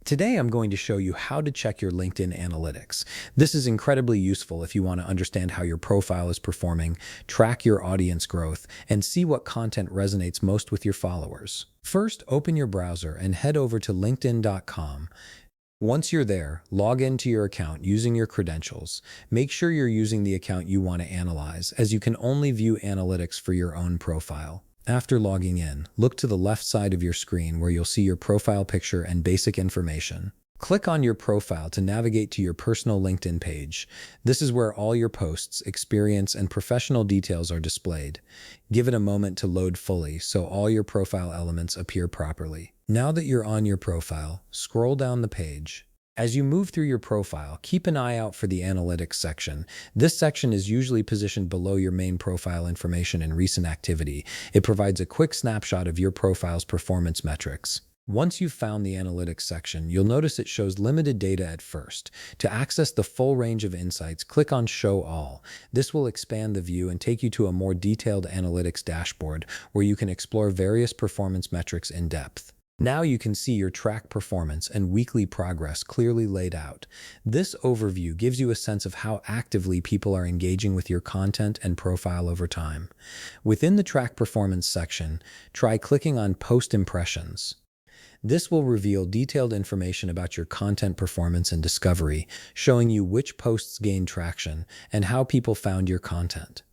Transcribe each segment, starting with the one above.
Today, I'm going to show you how to check your LinkedIn analytics. This is incredibly useful if you want to understand how your profile is performing, track your audience growth, and see what content resonates most with your followers. First, open your browser and head over to linkedin.com. Once you're there, log into your account using your credentials. Make sure you're using the account you want to analyze, as you can only view analytics for your own profile. After logging in, look to the left side of your screen where you'll see your profile picture and basic information. Click on your profile to navigate to your personal LinkedIn page. This is where all your posts, experience, and professional details are displayed. Give it a moment to load fully so all your profile elements appear properly. Now that you're on your profile, scroll down the page. As you move through your profile, keep an eye out for the analytics section. This section is usually positioned below your main profile information and recent activity. It provides a quick snapshot of your profile's performance metrics. Once you've found the analytics section, you'll notice it shows limited data at first. To access the full range of insights, click on Show All. This will expand the view and take you to a more detailed analytics dashboard where you can explore various performance metrics in depth. Now you can see your track performance and weekly progress clearly laid out. This overview gives you a sense of how actively people are engaging with your content and profile over time. Within the track performance section, try clicking on Post Impressions. This will reveal detailed information about your content performance and discovery, showing you which posts gained traction and how people found your content.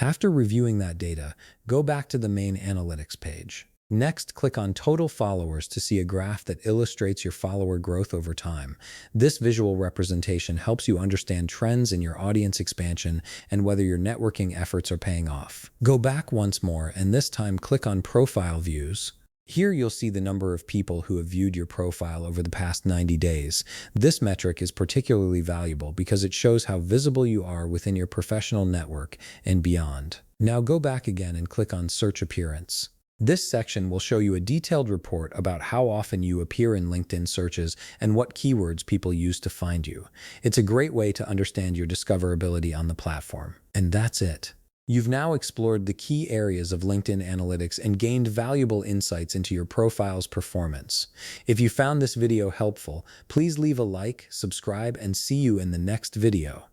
After reviewing that data, go back to the main analytics page. Next, click on Total Followers to see a graph that illustrates your follower growth over time. This visual representation helps you understand trends in your audience expansion and whether your networking efforts are paying off. Go back once more and this time click on Profile Views. Here you'll see the number of people who have viewed your profile over the past 90 days. This metric is particularly valuable because it shows how visible you are within your professional network and beyond. Now go back again and click on Search Appearance. This section will show you a detailed report about how often you appear in LinkedIn searches and what keywords people use to find you. It's a great way to understand your discoverability on the platform. And that's it. You've now explored the key areas of LinkedIn analytics and gained valuable insights into your profile's performance. If you found this video helpful, please leave a like, subscribe, and see you in the next video.